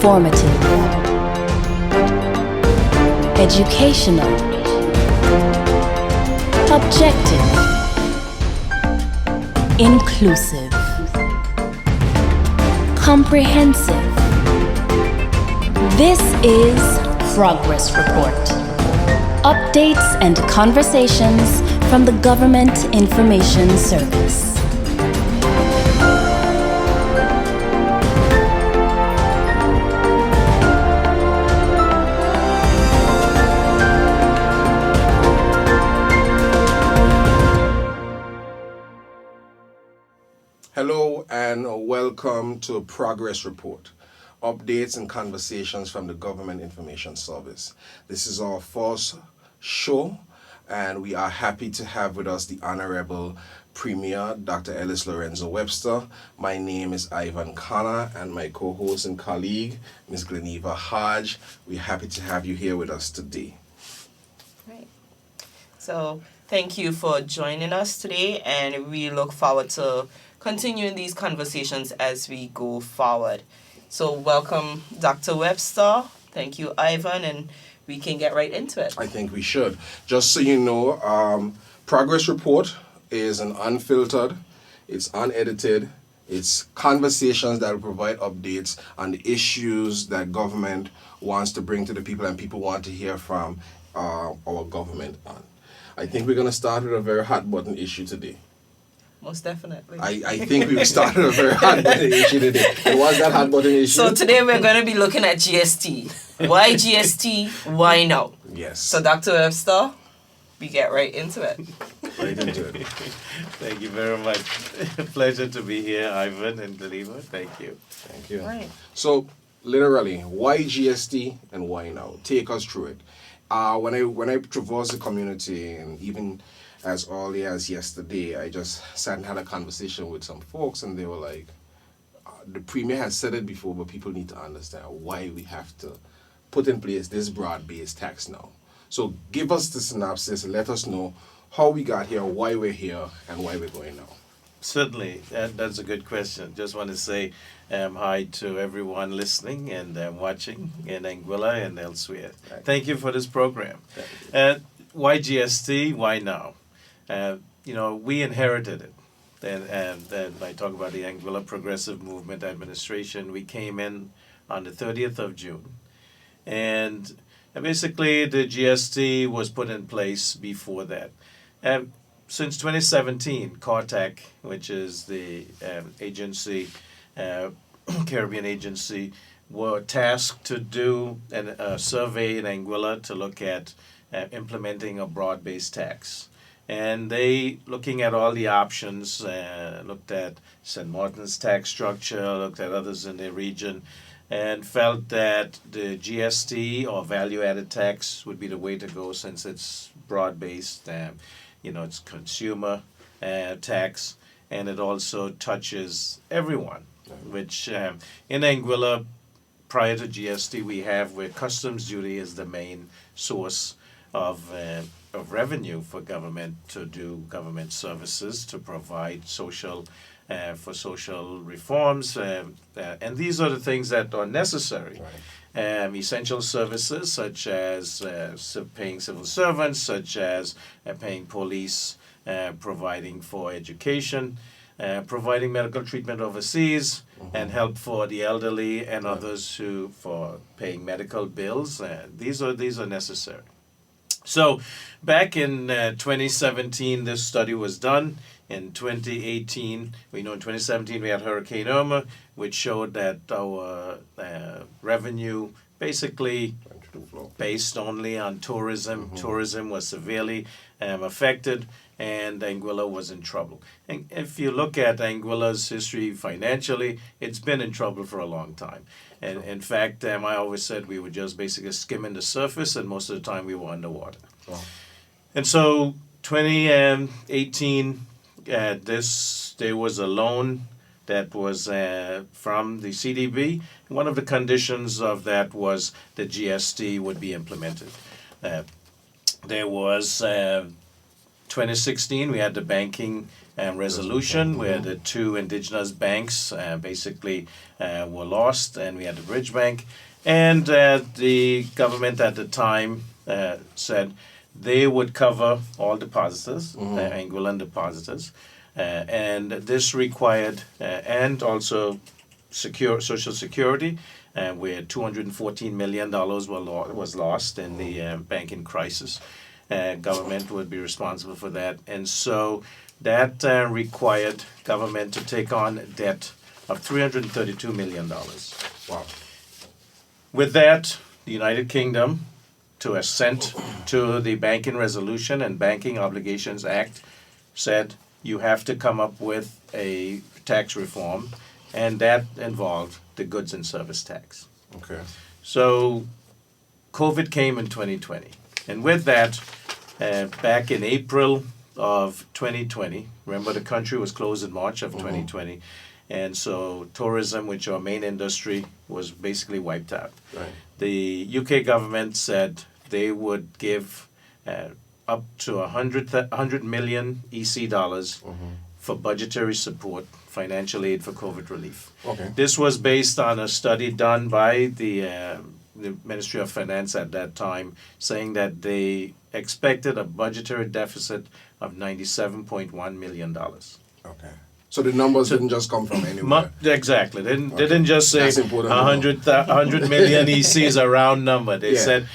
informative, educational, objective, inclusive, comprehensive. This is Progress Report. Updates and conversations from the Government Information Service. Hello and welcome to Progress Report, updates and conversations from the Government Information Service. This is our first show, and we are happy to have with us the Honourable Premier, Dr. Ellis Webster. My name is Ivan Khanna, and my co-host and colleague, Ms. Gleneva Hodge. We're happy to have you here with us today. Right. So, thank you for joining us today, and we look forward to continuing these conversations as we go forward. So welcome, Dr. Webster. Thank you, Ivan, and we can get right into it. I think we should. Just so you know, Progress Report is an unfiltered, it's unedited, it's conversations that will provide updates on the issues that government wants to bring to the people and people want to hear from our government on. I think we're going to start with a very hot button issue today. Most definitely. I think we've started a very hot button issue today. And what's that hot button issue? So today we're going to be looking at GST. Why GST? Why now? Yes. So Dr. Webster, we get right into it. Right into it. Thank you very much. Pleasure to be here, Ivan and Gleneva. Thank you. Thank you. Right. So, literally, why GST and why now? Take us through it. When I traverse the community, and even as early as yesterday, I just sat and had a conversation with some folks, and they were like, the Premier has said it before, but people need to understand why we have to put in place this broad-based tax now. So give us the synopsis and let us know how we got here, why we're here, and why we're going now. Certainly, that's a good question. Just want to say hi to everyone listening and watching in Anguilla and elsewhere. Right. Thank you for this program. Why GST? Why now? We inherited it. And I talk about the Anguilla Progressive Movement Administration. We came in on the 30th of June. And basically, the GST was put in place before that. Since 2017, CARTAC, which is the agency, Caribbean agency, were tasked to do a survey in Anguilla to look at implementing a broad-based tax. And they, looking at all the options, looked at St. Martin's tax structure, looked at others in the region, and felt that the GST or value-added tax would be the way to go since it's broad-based. It's consumer tax, and it also touches everyone, which in Anguilla, prior to GST, we have where customs duty is the main source of revenue for government to do government services, to provide social reforms, and these are the things that are necessary. Right. Essential services such as paying civil servants, such as paying police, providing for education, providing medical treatment overseas, and help for the elderly and others who for paying medical bills. These are necessary. So back in 2017, this study was done. In 2018, we know in 2017 we had Hurricane Irma, which showed that our revenue basically based only on tourism. Tourism was severely affected, and Anguilla was in trouble. And if you look at Anguilla's history financially, it's been in trouble for a long time. And in fact, I always said we were just basically skimming the surface, and most of the time we were underwater. Wow. And so 2018, there was a loan that was from the CDB. One of the conditions of that was the GST would be implemented. There was 2016, we had the banking resolution where the two indigenous banks basically were lost, and we had the Bridge Bank. And the government at the time said they would cover all depositors, Anguillan depositors, and this required, and also Social Security, where $214 million was lost in the banking crisis. Government would be responsible for that. And so that required government to take on debt of $332 million. Wow. With that, the United Kingdom, to assent to the Banking Resolution and Banking Obligations Act, said you have to come up with a tax reform, and that involved the goods and service tax. Okay. So COVID came in 2020. And with that, back in April of 2020, remember the country was closed in March of 2020, and so tourism, which our main industry, was basically wiped out. Right. The UK government said they would give up to 100 million EC dollars for budgetary support, financial aid for COVID relief. Okay. This was based on a study done by the Ministry of Finance at that time, saying that they expected a budgetary deficit of $97.1 million. Okay. So the numbers didn't just come from anywhere. Exactly. They didn't just say That's important to know. 100 million EC is a round number. They Yeah. said,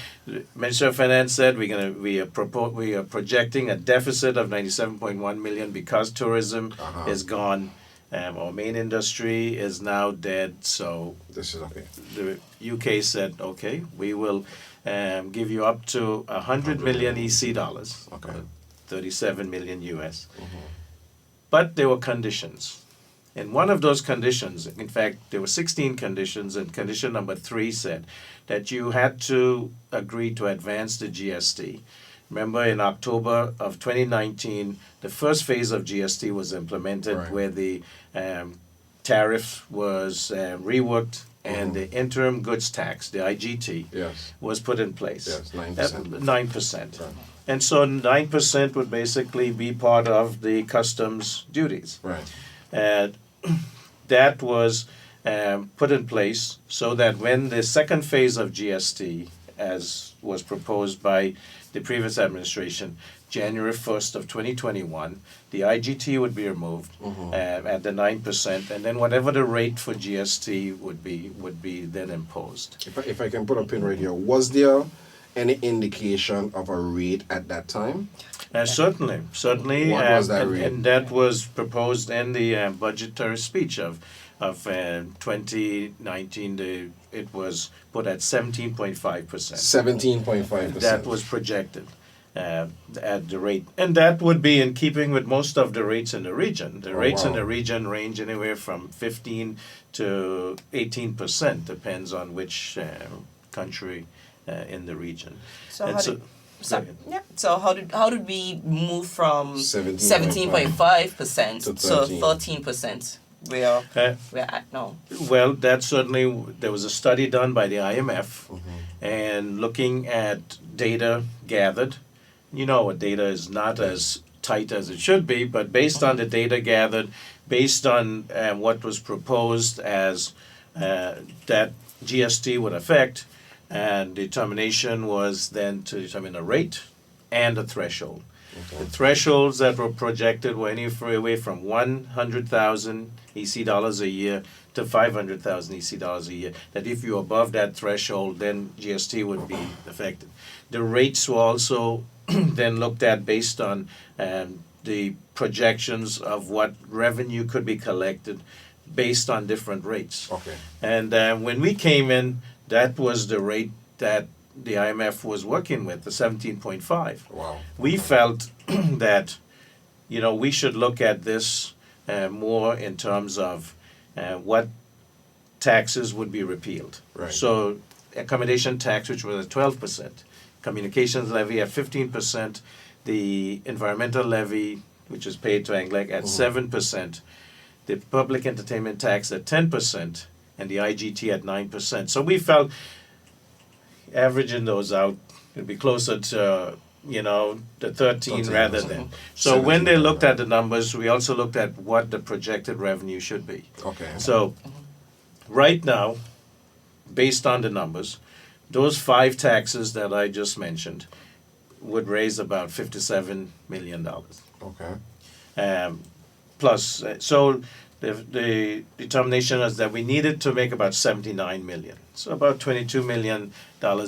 Ministry of Finance said we are projecting a deficit of 97.1 million because tourism is gone. Our main industry is now dead. So This is okay. the UK said, okay, we will give you up to 100 million EC dollars, Okay. 37 million US. But there were conditions. And one of those conditions, in fact, there were 16 conditions, and condition number 3 said that you had to agree to advance the GST. Remember, in October of 2019, the first phase of GST was implemented, Right. where the tariff was reworked, and the interim goods tax, the IGT, Yes. was put in place. Yes, 9%. 9%. Right. And so 9% would basically be part of the customs duties. Right. That was put in place so that when the second phase of GST, as was proposed by the previous administration, January 1st of 2021, the IGT would be removed at the 9%, and then whatever the rate for GST would be then imposed. If I can put a pin right here, was there any indication of a rate at that time? Certainly. What was that rate? And that was proposed in the budgetary speech of 2019. It was put at 17.5%. 17.5%. That was projected at the rate. And that would be in keeping with most of the rates in the region. The rates in the region range anywhere from 15 to 18%, depends on which country in the region. So And how so- did, go so, ahead. yeah. So how did we move from 17.5% 17.5% to to 13%? Where we're at now. Well, that certainly, there was a study done by the IMF, and looking at data gathered. You know, what data is not as tight as it should be, but based on the data gathered, based on what was proposed as that GST would affect, and determination was then to determine a rate and a threshold. The thresholds that were projected were anywhere from 100,000 EC dollars a year to 500,000 EC dollars a year. That if you're above that threshold, then GST would be affected. The rates were also then looked at based on the projections of what revenue could be collected based on different rates. Okay. And when we came in, that was the rate that the IMF was working with, the 17.5. Wow. We felt that, we should look at this more in terms of what taxes would be repealed. Right. So accommodation tax, which was at 12%, communications levy at 15%, the environmental levy, which is paid to ANGLEC, at 7%, the public entertainment tax at 10%, and the IGT at 9%. So we felt, averaging those out, it'd be closer to the 13 rather 13%. than. So when they looked at the numbers, we also looked at what the projected revenue should be. Okay. So right now, based on the numbers, those 5 taxes that I just mentioned would raise about $57 million. Okay. Plus, so the determination is that we needed to make about $79 million. So about $22 million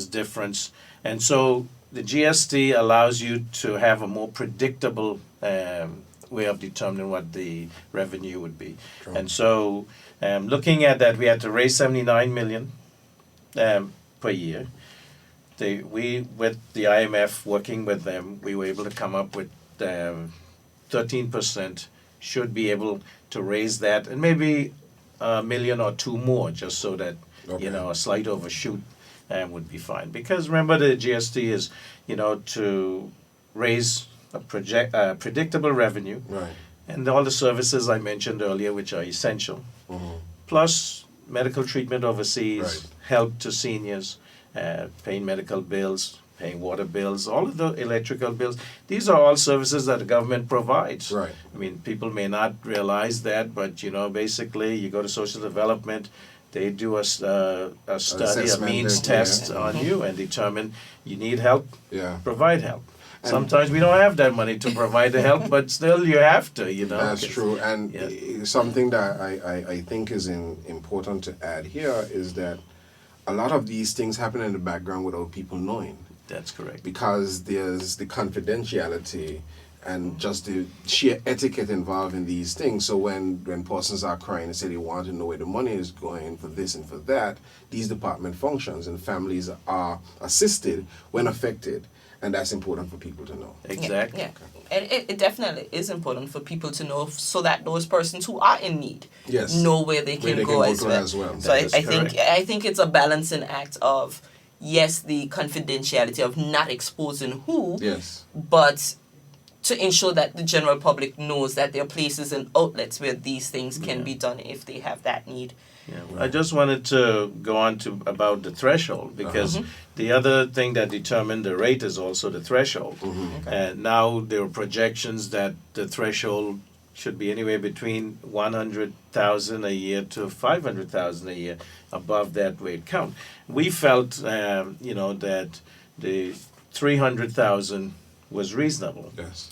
difference. And so the GST allows you to have a more predictable way of determining what the revenue would be. True. And so looking at that, we had to raise $79 million per year. We, with the IMF, working with them, we were able to come up with 13% should be able to raise that, and maybe $1 million or $2 million more, just so that Okay. a slight overshoot would be fine. Because remember, the GST is to raise a predictable revenue, Right. and all the services I mentioned earlier, which are essential, plus medical treatment overseas, Right. help to seniors, paying medical bills, paying water bills, all of the electrical bills. These are all services that the government provides. Right. I mean, people may not realize that, but basically, you go to social development, they do a study, a Assessment, means yeah. test on you and determine you need help, Yeah. provide help. Sometimes we don't have that money to provide the help, but still you have to, That's true. And Yeah. something that I think is important to add here is that a lot of these things happen in the background without people knowing, That's correct. because there's the confidentiality and just the sheer etiquette involved in these things. So when persons are crying and say they want to know where the money is going for this and for that, these department functions and families are assisted when affected. And that's important for people to know. Exactly. Yeah. And it definitely is important for people to know, so that those persons who are in need Yes. know where they can go as well. So That I is think correct. I think it's a balancing act of, yes, the confidentiality of not exposing who, Yes. but to ensure that the general public knows that there are places and outlets where these things can be done if they have that need. Yeah, I just wanted to go on to about the threshold, because the other thing that determined the rate is also the threshold. And now there are projections that the threshold should be anywhere between 100,000 a year to 500,000 a year. Above that rate count, we felt that the 300,000 was reasonable. Yes.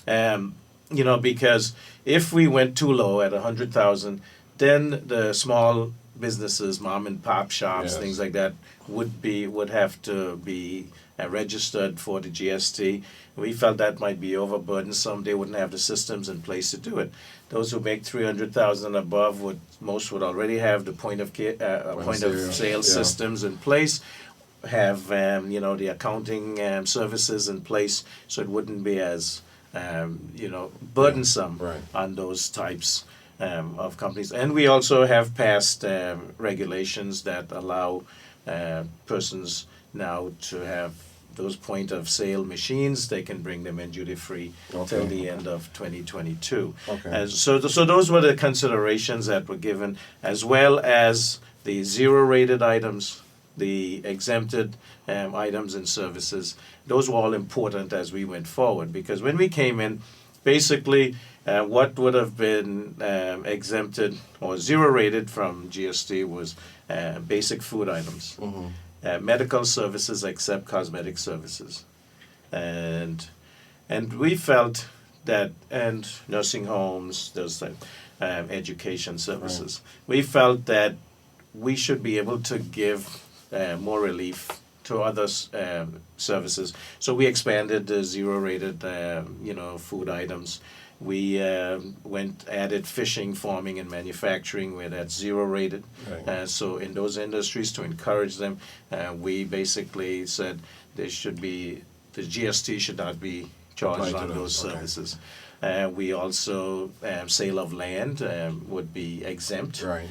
Because if we went too low at 100,000, then the small businesses, mom and pop shops, Yes. things like that, would have to be registered for the GST. We felt that might be overburdensome. They wouldn't have the systems in place to do it. Those who make 300,000 above most would already have the point of sale Yeah. systems in place, have the accounting services in place, so it wouldn't be as burdensome Right. on those types of companies. And we also have passed regulations that allow persons now to have those point of sale machines. They can bring them in duty free till the end of 2022. Okay. So those were the considerations that were given, as well as the zero rated items, the exempted items and services. Those were all important as we went forward, because when we came in, basically what would have been exempted or zero rated from GST was basic food items, medical services except cosmetic services, and we felt that, and nursing homes, those education services. We felt that we should be able to give more relief to other services. So we expanded the zero-rated, food items. We added fishing, farming, and manufacturing where that's zero-rated. Right. So in those industries, to encourage them, we basically said the GST should not be charged Applied on to those those, okay. services. We also, sale of land would be exempt. Right.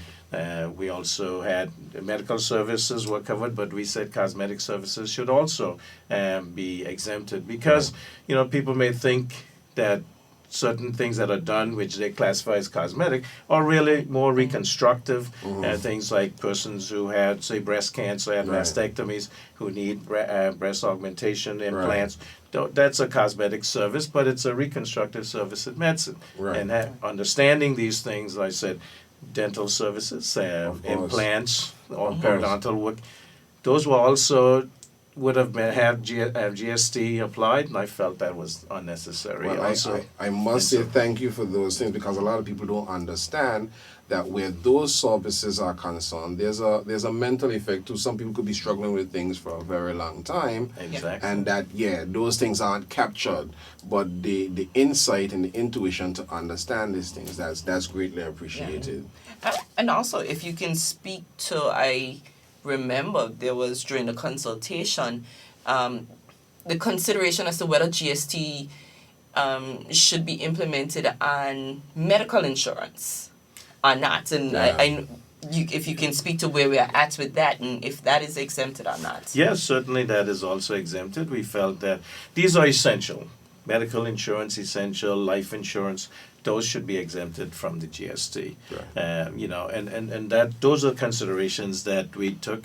We also had medical services were covered, but we said cosmetic services should also be exempted, because people may think that certain things that are done, which they classify as cosmetic, are really more reconstructive. Things like persons who had, say, breast cancer, had Right. mastectomies, who need breast augmentation implants. That's a cosmetic service, but it's a reconstructive service in medicine. Right. And understanding these things, like I said, dental services, Of course. implants, or periodontal work, those were also would have been, have GST applied, and I felt that was unnecessary. Well, also, I must say thank you for those things, because a lot of people don't understand that where those services are concerned, there's a mental effect too. Some people could be struggling with things for a very long time, Exactly. and that those things aren't captured, but the insight and the intuition to understand these things, that's greatly appreciated. And also, if you can speak to, I remember there was during the consultation, the consideration as to whether GST should be implemented on medical insurance or not. And if you can speak to where we are at with that, and if that is exempted or not. Yes, certainly that is also exempted. We felt that these are essential. Medical insurance, essential, life insurance, those should be exempted from the GST. Right. And that those are considerations that we took.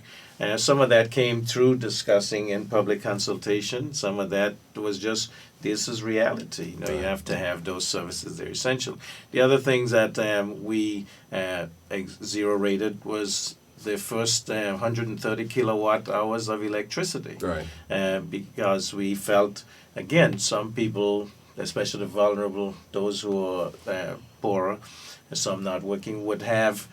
Some of that came through discussing in public consultation. Some of that was just, this is reality. You have to have those services. They're essential. The other things that we zero rated was the first 130 kilowatt hours of electricity. Right. Because we felt, again, some people, especially the vulnerable, those who are poorer, some not working, would have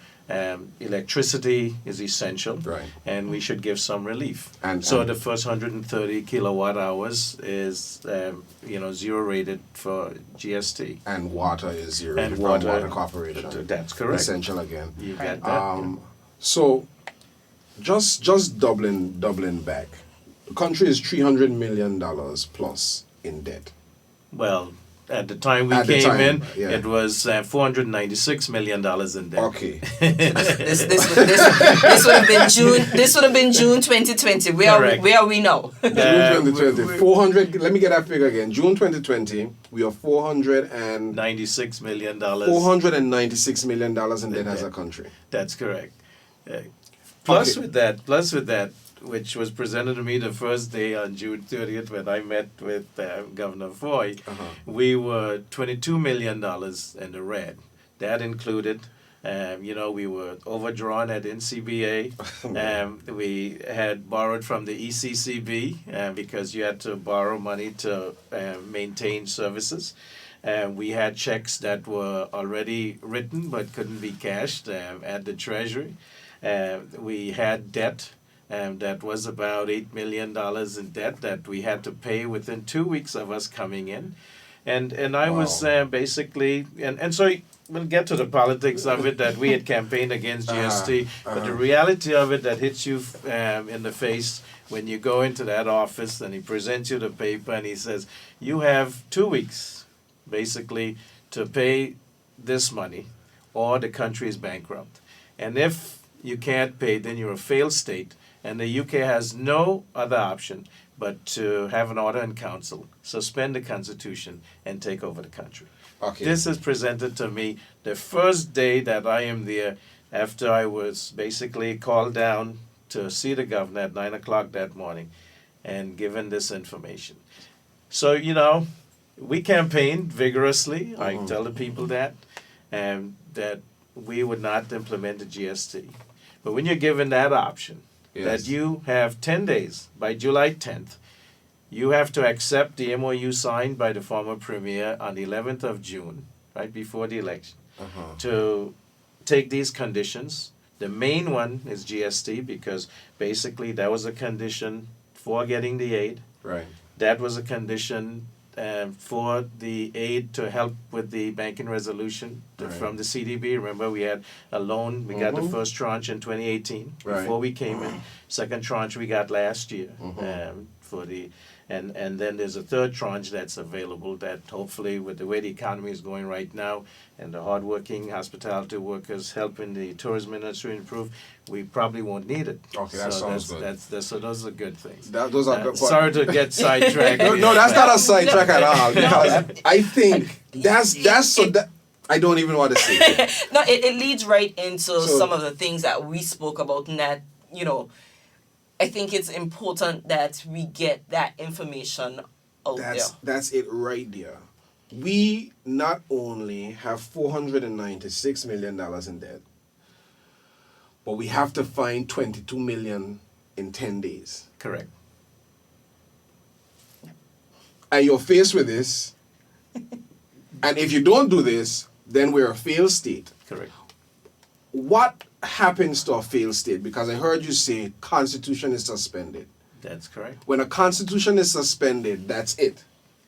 electricity is essential, Right. and we should give some relief. And The first 130 kilowatt hours is zero rated for GST. And water is zero And from water, Water Corporation. That's correct. Essential again. You got that. So, just doubling back, the country is $300 million plus in debt. Well, at the time we At the came time, in, yeah. it was $496 million in debt. Okay. This would have been June. This would have been June 2020. Correct. Where are we now? June 2020, 400. Let me get that figure again. June 2020, we are $96 million. $496 million in debt as a country. That's correct. Plus Okay. with that, which was presented to me the first day on June 30th when I met with Governor Foy, we were $22 million in the red. That included, we were overdrawn at NCBA. We had borrowed from the ECCB because you had to borrow money to maintain services. We had checks that were already written but couldn't be cashed at the Treasury. We had debt. That was about $8 million in debt that we had to pay within 2 weeks of us coming in. And I was basically, and so we'll get to the politics of it, that we had campaigned against GST, but the reality of it that hits you in the face when you go into that office and he presents you the paper and he says, you have 2 weeks basically to pay this money or the country is bankrupt. And if you can't pay, then you're a failed state. And the UK has no other option but to have an order in council, suspend the constitution, and take over the country. Okay. This is presented to me the first day that I am there, after I was basically called down to see the governor at 9 o'clock that morning and given this information. So, we campaigned vigorously. I tell the people that we would not implement the GST. But when you're given that option, that you have 10 days, by July 10th, you have to accept the MOU signed by the former premier on the 11th of June, right before the election, to take these conditions. The main one is GST, because basically that was a condition for getting the aid. Right. That was a condition for the aid to help with the banking resolution from the CDB. Remember, we had a loan. We got the first tranche in 2018 before we came in. Second tranche we got last year for the, and then there's a third tranche that's available that hopefully with the way the economy is going right now and the hardworking hospitality workers helping the tourism industry improve, we probably won't need it. Okay, that sounds good. So those are good things. Those are good. Sorry to get sidetracked. No, that's not a sidetrack at all. Because I think that's so that I don't even want to say. No, it leads right into some of the things that we spoke about, and that, you know, I think it's important that we get that information out there. That's it right there. We not only have $496 million in debt, but we have to find $22 million in 10 days. Correct. And you're faced with this, and if you don't do this, then we're a failed state. Correct. What happens to a failed state? Because I heard you say constitution is suspended. That's correct. When a constitution is suspended, that's it.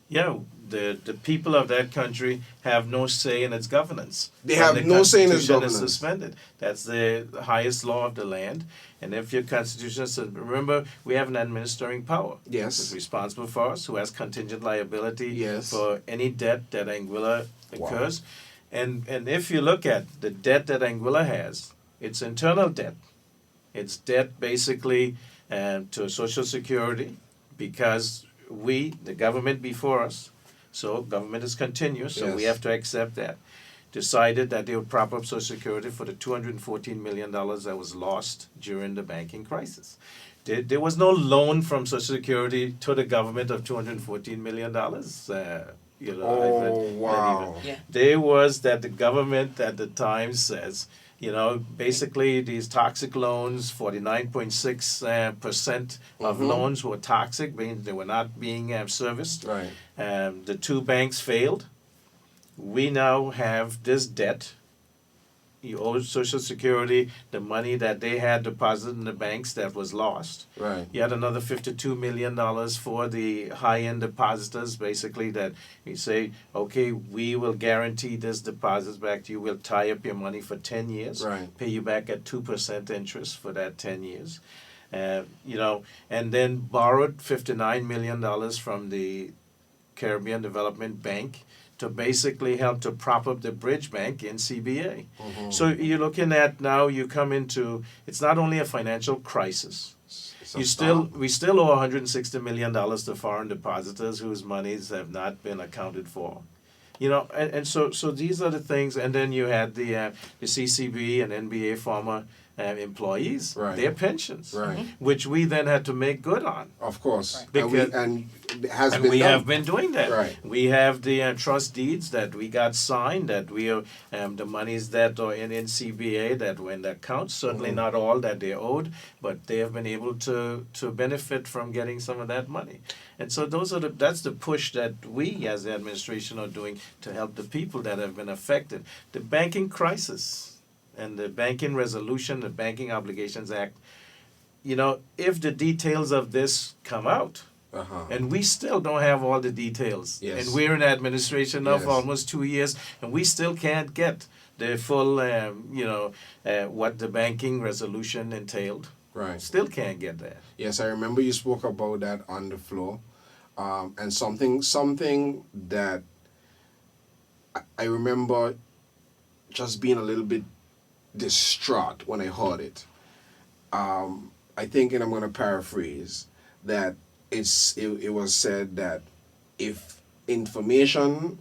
Yeah, the people of that country have no say in its governance. They have no say in its Constitution governance. is suspended. That's the highest law of the land. And if your constitution is, remember, we have an administering power. Yes. Who's responsible for us, who has contingent liability Yes. for any debt that Anguilla Wow. incurs. And if you look at the debt that Anguilla has, it's internal debt. It's debt basically to Social Security, because we, the government before us, so government is continuous, so we Yes. have to accept that, decided that they would prop up Social Security for the $214 million that was lost during the banking crisis. There was no loan from Social Security to the government of $214 million. You know, Oh, wow. Yeah. there was that the government at the time says, you know, basically these toxic loans, 49.6% of loans were toxic, meaning they were not being serviced. Right. The two banks failed. We now have this debt. You owe Social Security the money that they had deposited in the banks that was lost. Right. You had another $52 million for the high-end depositors, basically, that you say, okay, we will guarantee this deposits back to you. We'll tie up your money for 10 years, Right. pay you back at 2% interest for that 10 years. You know, and then borrowed $59 million from the Caribbean Development Bank to basically help to prop up the bridge bank in CBA. So you're looking at now, you come into, it's not only a financial crisis. We still owe $160 million to foreign depositors whose monies have not been accounted for. You know, and so these are the things, and then you had the CCB and NBA former employees, Right. their pensions, Right. which we then had to make good on. Of course. Because- And it has And been we done. have been doing that. Right. We have the trust deeds that we got signed, that we are, the monies that are in CBA that were in the accounts, certainly not all that they owed, but they have been able to benefit from getting some of that money. And so that's the push that we as the administration are doing to help the people that have been affected. The banking crisis and the Banking Resolution, the Banking Obligations Act, you know, if the details of this come out, Uh-huh. and we still don't have all the details. Yes. And we're in administration now for Yes. almost 2 years, and we still can't get the full, what the banking resolution entailed. Right. Still can't get that. Yes, I remember you spoke about that on the floor, and something that I remember just being a little bit distraught when I heard it. I think, and I'm going to paraphrase, that it was said that if information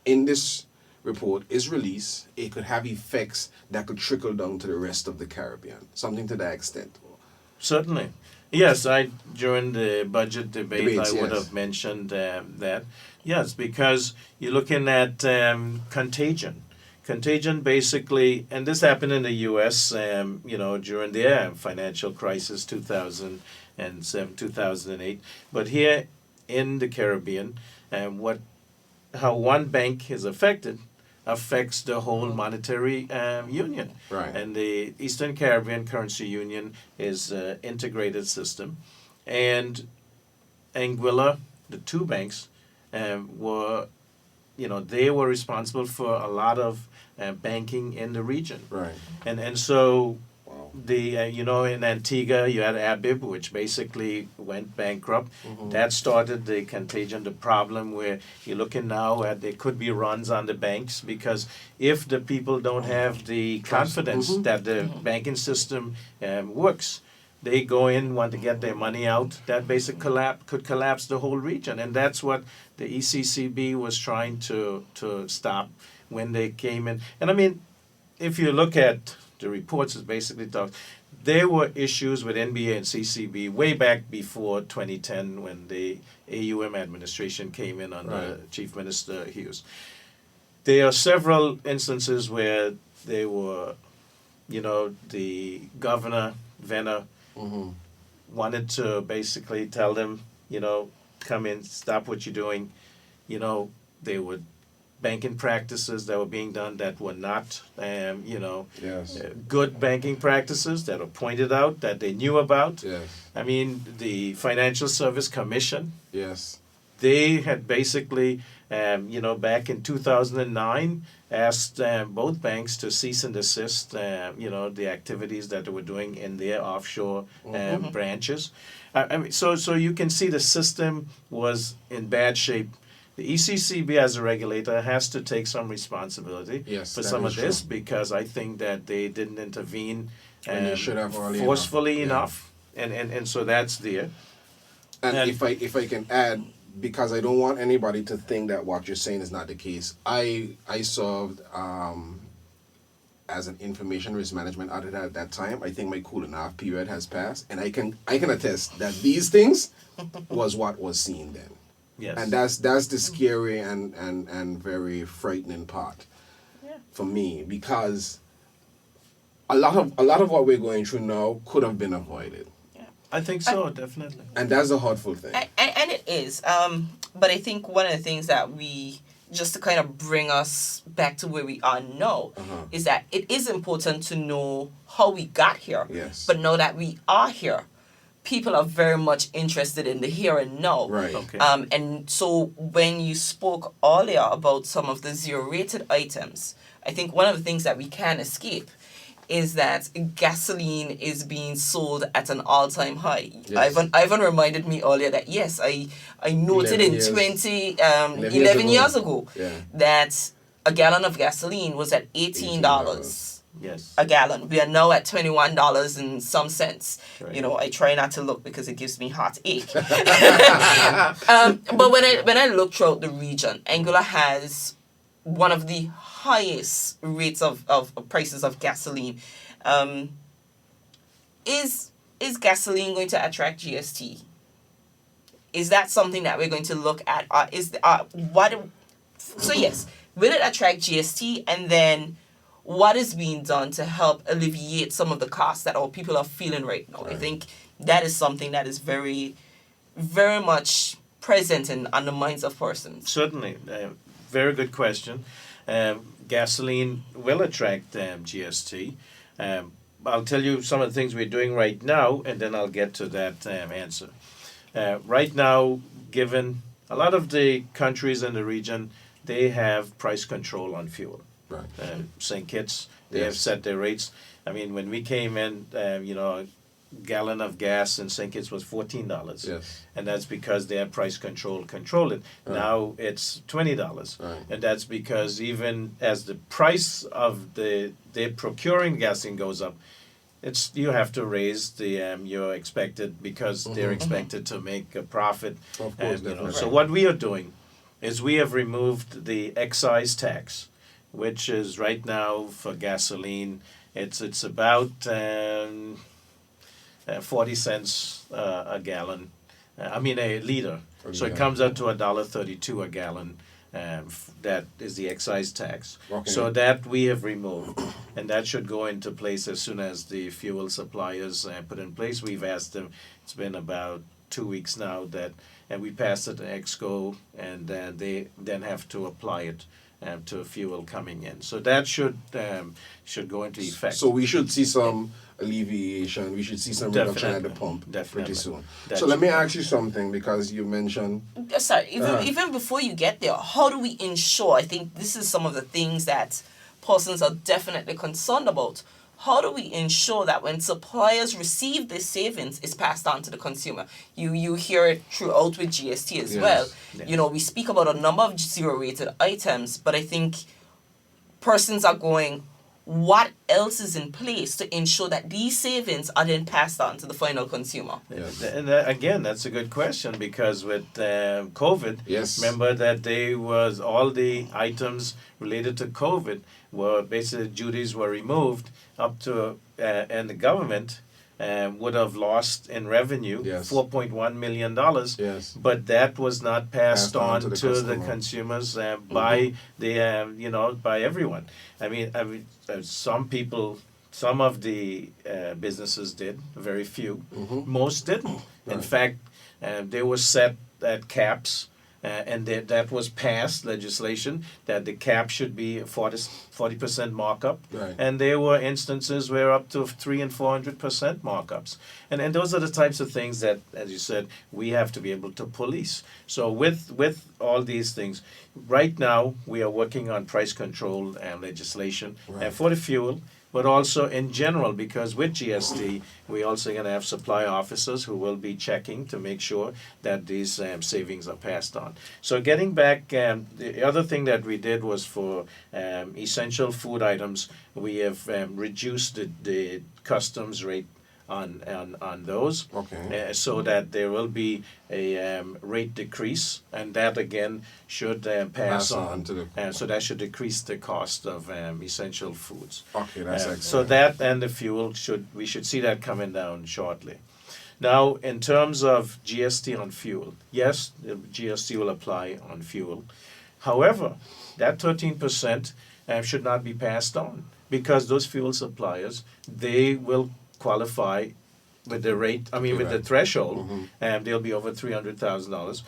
in this report is released, it could have effects that could trickle down to the rest of the Caribbean, something to that extent. Certainly. Yes, during the budget debate, Debates, I would yes. have mentioned that. Yes, because you're looking at contagion. Contagion basically, and this happened in the U.S., during their financial crisis, 2007, 2008. But here in the Caribbean, how one bank is affected affects the whole monetary union. Right. And the Eastern Caribbean Currency Union is an integrated system. And Anguilla, the two banks, were responsible for a lot of banking in the region. Right. And so Wow. in Antigua, you had ABIB, which basically went bankrupt. That started the contagion, the problem where you're looking now at there could be runs on the banks because if the people don't have the confidence that the banking system works, they go in, want to get their money out, that basic could collapse the whole region. And that's what the ECCB was trying to stop when they came in. And I mean, if you look at the reports, it basically talks, there were issues with NBA and CCB way back before 2010 when the AUM administration came in under Chief Minister Hughes. There are several instances where they were, the governor, Venner, wanted to basically tell them, come in, stop what you're doing. They would banking practices that were being done that were not, good banking practices that were pointed out that they knew about. Yes. I mean, the Financial Service Commission. Yes. They had basically, back in 2009, asked both banks to cease and desist, the activities that they were doing in their offshore branches. I mean, so you can see the system was in bad shape. The ECCB as a regulator has to take some responsibility for some of this because I think that they didn't intervene forcefully enough, and so that's there. And if I can add, because I don't want anybody to think that what you're saying is not the case. I served as an information risk management auditor at that time. I think my cooling off period has passed, and I can attest that these things was what was seen then. Yes. And that's the scary and very frightening part for me, because a lot of what we're going through now could have been avoided. I think so, definitely. And that's a hurtful thing. And it is. But I think one of the things that just to kind of bring us back to where we are now, is that it is important to know how we got here. Yes. But now that we are here, people are very much interested in the here and now. Right. Okay. And so when you spoke earlier about some of the zero-rated items, I think one of the things that we can't escape is that gasoline is being sold at an all-time high. Yes. Ivan reminded me earlier that yes, I noted 11 years ago that a gallon of gasoline was at $18. Yes. A gallon. We are now at $21 and some cents. Right. I try not to look because it gives me heartache. But when I look throughout the region, Angola has one of the highest rates of prices of gasoline. Is gasoline going to attract GST? Is that something that we're going to look at? So yes, will it attract GST? And then what is being done to help alleviate some of the costs that our people are feeling right now? Right. I think that is something that is very, very much present on the minds of persons. Certainly. Very good question. Gasoline will attract GST. I'll tell you some of the things we're doing right now, and then I'll get to that answer. Right now, given a lot of the countries in the region, they have price control on fuel. Right. St. Kitts, they have set their rates. I mean, when we came in, a gallon of gas in St. Kitts was $14. Yes. And that's because they have price control it. Right. Now it's $20. Right. And that's because even as the price of they're procuring gasoline goes up, you have to raise the your expected because they're expected to make a profit. Of course, definitely. So what we are doing is we have removed the excise tax, which is right now for gasoline, it's about 40 cents a gallon. A liter. So it comes out to $1.32 a gallon. That is the excise tax. Okay. So that we have removed, and that should go into place as soon as the fuel suppliers put in place. We've asked them. It's been about 2 weeks now and we passed it to Exco, and they then have to apply it to fuel coming in. So that should go into effect. So we should see some alleviation. We should see some reduction at the pump pretty soon. So let me ask you something, because you mentioned... Sorry, even before you get there, how do we ensure, I think this is some of the things that persons are definitely concerned about, how do we ensure that when suppliers receive this savings, it's passed on to the consumer? You hear it throughout with GST as well. Yes. You know, we speak about a number of zero-rated items, but I think persons are going, what else is in place to ensure that these savings are then passed on to the final consumer? Yes. And again, that's a good question, because with COVID, Yes. remember that they was all the items related to COVID were basically duties were removed up to and the government would have lost in revenue Yes. $4.1 million. Yes. But that was not passed on to the customer. consumers by the by everyone. I mean, some people, some of the businesses did, very few. Most didn't. In Right. fact, they were set at caps. And that was passed legislation that the cap should be 40% markup. Right. And there were instances where up to 300% and 400% markups. And those are the types of things that, as you said, we have to be able to police. So with all these things, right now we are working on price control and legislation Right. for the fuel, but also in general, because with GST, we also going to have supply officers who will be checking to make sure that these savings are passed on. So getting back, the other thing that we did was for essential food items, we have reduced the customs rate on those, Okay. so that there will be a rate decrease, and that again should pass on to the so that should decrease the cost of essential foods. Okay, that's excellent. So that and the fuel we should see that coming down shortly. Now, in terms of GST on fuel, yes, the GST will apply on fuel. However, that 13% should not be passed on, because those fuel suppliers, they will qualify with the rate, with the threshold, they'll be over $300,000.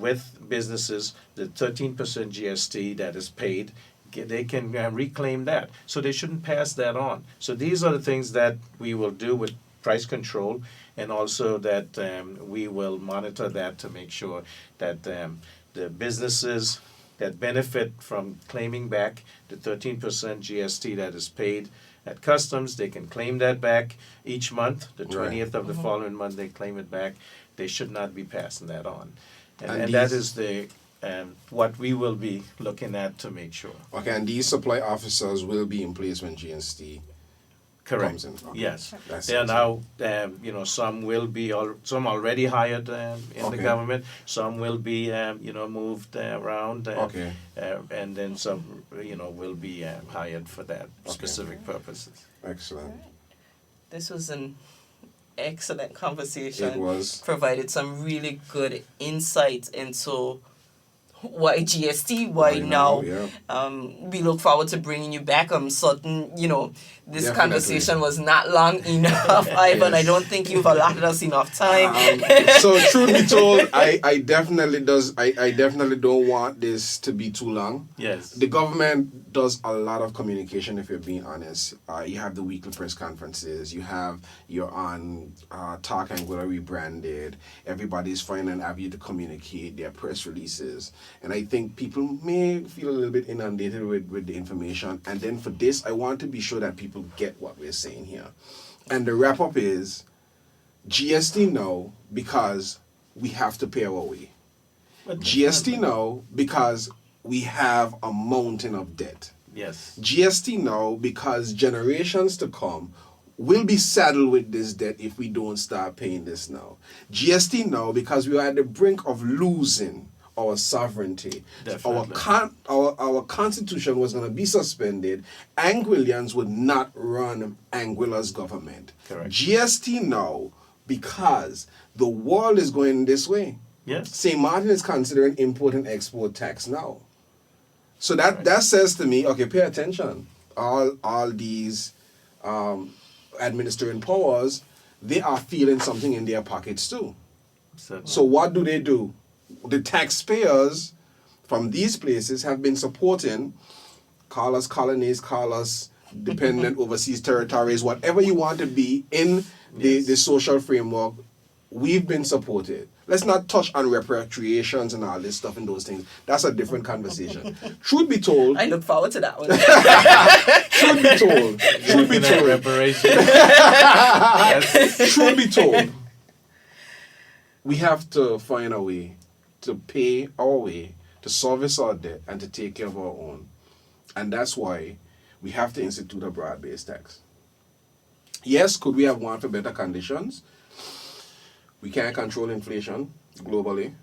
With businesses, the 13% GST that is paid, they can reclaim that. So they shouldn't pass that on. So these are the things that we will do with price control, and also that we will monitor that to make sure that the businesses that benefit from claiming back the 13% GST that is paid at customs, they can claim that back each month. The 20th of the following month, they claim it back. They should not be passing that on. And that is the what we will be looking at to make sure. Okay, and these supply officers will be in place when GST Correct. comes in. Okay. Yes. That's They are excellent. now, some will be, some already hired in the Okay. government. Some will be, moved around. Okay. And then some, will be hired for that specific purposes. Excellent. This was an excellent conversation. It was. Provided some really good insights into why GST, why now. Yeah. We look forward to bringing you back. I'm certain, this Definitely. conversation was not long enough, Ivan. I don't think you've allotted us enough time. So truth be told, I definitely don't want this to be too long. Yes. The government does a lot of communication, if you're being honest. You have the weekly press conferences. You're on Talk Anguilla rebranded. Everybody's finding an avenue to communicate their press releases. And I think people may feel a little bit inundated with the information. And then for this, I want to be sure that people get what we're saying here. And the wrap up is GST no, because we have to pay our way. GST no, because we have a mountain of debt. Yes. GST no, because generations to come will be saddled with this debt if we don't start paying this now. GST no, because we are at the brink of losing our sovereignty. Definitely. Our constitution was going to be suspended. Anguillians would not run Anguilla's government. Correct. GST now, because the world is going this way. Yes. St. Martin is considering import and export tax now. So that says to me, okay, pay attention. All these administering powers, they are feeling something in their pockets too. Certainly. So what do? The taxpayers from these places have been supporting, call us colonies, call us dependent overseas territories, whatever you want to be in the social framework we've been supported. Let's not touch on repatriations and all this stuff and those things. That's a different conversation. Truth be told, I look forward to that one. truth be told, truth be Looking at told, reparations. truth be told, we have to find a way to pay our way, to service our debt, and to take care of our own. And that's why we have to institute a broad-based tax. Yes, could we have one for better conditions? We can't control inflation globally,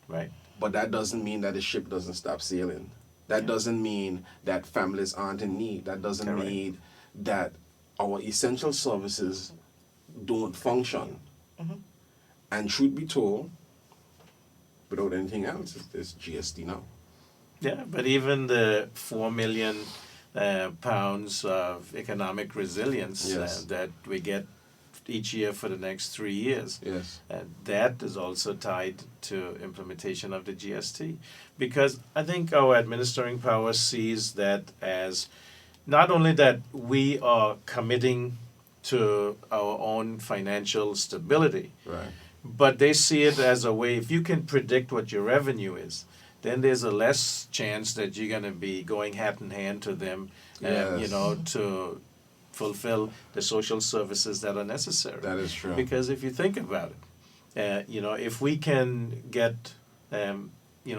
Right. but that doesn't mean that the ship doesn't stop sailing. That doesn't mean that families aren't in need. That doesn't Correct. mean that our essential services don't function. And truth be told, without anything else, it's GST now. Yeah, but even the 4 million pounds of economic resilience Yes. that we get each year for the next 3 years, Yes. that is also tied to implementation of the GST. Because I think our administering power sees that as not only that we are committing to our own financial stability, Right. but they see it as a way, if you can predict what your revenue is, then there's a less chance that you're going to be going hand in hand to them, Yes. to fulfill the social services that are necessary. That is true. Because if you think about it, if we can get,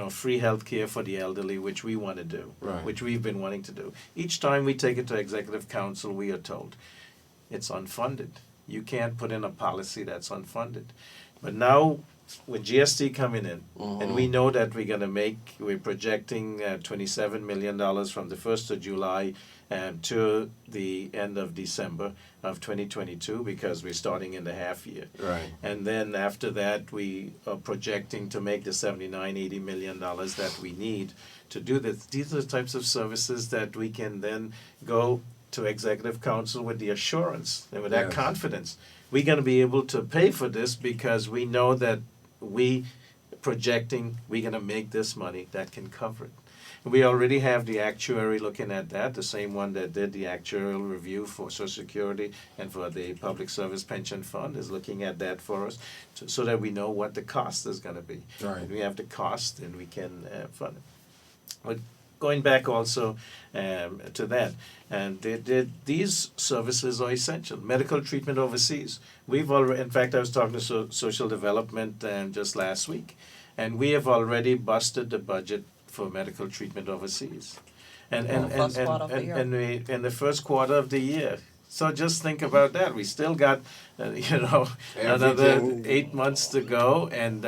free health care for the elderly, which we want to do, Right. which we've been wanting to do, each time we take it to Executive Council, we are told it's unfunded. You can't put in a policy that's unfunded. But now, with GST coming in, and we know that we're projecting $27 million from the 1st of July to the end of December of 2022, because we're starting in the half year. Right. And then after that, we are projecting to make the $79-80 million that we need to do this. These are the types of services that we can then go to Executive Council with the assurance and with that Yes. confidence. We're going to be able to pay for this because we know that we're going to make this money that can cover it. We already have the actuary looking at that, the same one that did the actuarial review for Social Security and for the Public Service Pension Fund is looking at that for us so that we know what the cost is going to be. Right. When we have the cost, then we can fund it. But going back also to that, and these services are essential. Medical treatment overseas. We've already, in fact, I was talking to Social Development just last week, and we have already busted the budget for medical treatment overseas. And First quarter of the year. in the first quarter of the year. So just think about that. We still got, another Everything. 8 months to go, and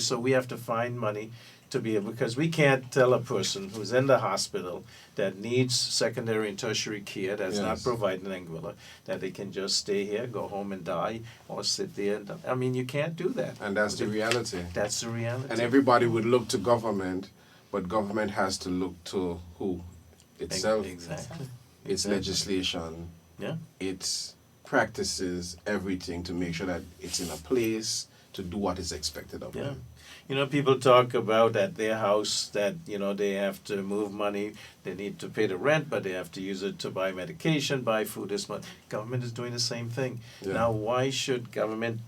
so we have to find money to be able, because we can't tell a person who's in the hospital that needs secondary and tertiary care that's not Yes. provided in Anguilla that they can just stay here, go home and die, or sit there. You can't do that. And that's the reality. That's the reality. And everybody would look to government, but government has to look to who? Itself. Exactly. Its legislation, Yeah. its practices, everything to make sure that it's in a place to do what is expected of Yeah. them. People talk about at their house that, they have to move money, they need to pay the rent, but they have to use it to buy medication, buy food this month. Government is doing the same thing. Yeah. Now, why should government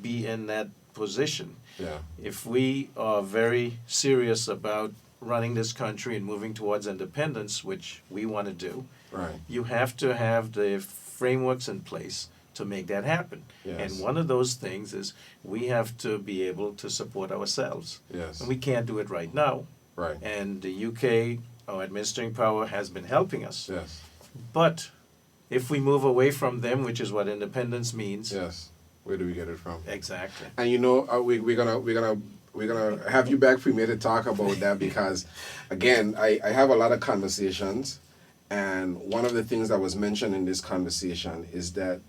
be in that position? Yeah. If we are very serious about running this country and moving towards independence, which we want to do, Right. you have to have the frameworks in place to make that happen. Yes. And one of those things is we have to be able to support ourselves. Yes. And we can't do it right now. Right. And the UK, our administering power, has been helping us. Yes. But if we move away from them, which is what independence means, Yes. Where do we get it from? exactly. And we're gonna have you back, Premier, to talk about that because, again, I have a lot of conversations, and one of the things that was mentioned in this conversation is that,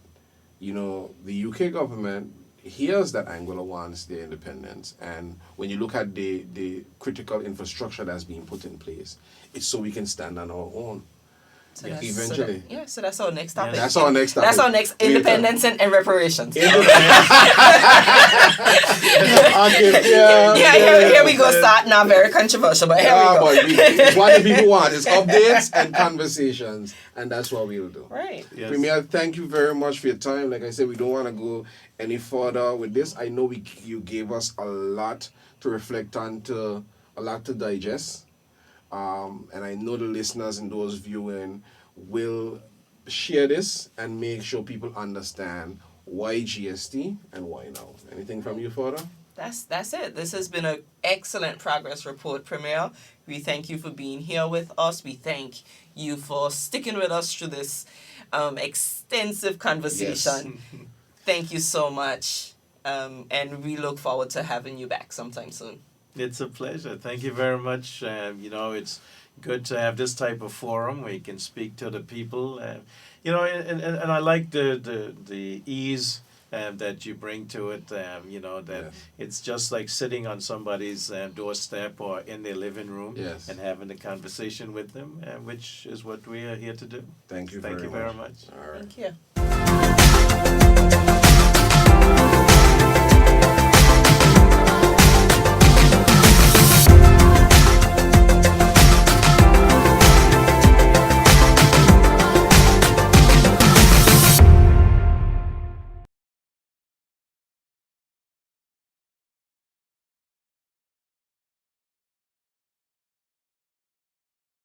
the UK government hears that Angola wants their independence, and when you look at the critical infrastructure that's being put in place, it's so we can stand on our own. So Yeah. that's, Eventually. So that's our next topic. That's our next topic. That's our next independence and reparations. Okay, Here we go. Start now. Very controversial, but here we go. But it's what the people want. It's updates and conversations, and that's what we'll do. Right. Yes. Premier, thank you very much for your time. Like I said, we don't want to go any further with this? I know you gave us a lot to reflect on, a lot to digest. And I know the listeners and those viewing will share this and make sure people understand why GST and why now. Anything from you further? That's it. This has been an excellent progress report, Premier. We thank you for being here with us. We thank you for sticking with us through this extensive conversation. Yes. Thank you so much. And we look forward to having you back sometime soon. It's a pleasure. Thank you very much. It's good to have this type of forum where you can speak to the people. And I like the ease that you bring to it. It's just like sitting on somebody's doorstep or in their living room Yes. and having a conversation with them, which is what we are here to do. Thank you Thank you very much. All right. Thank you.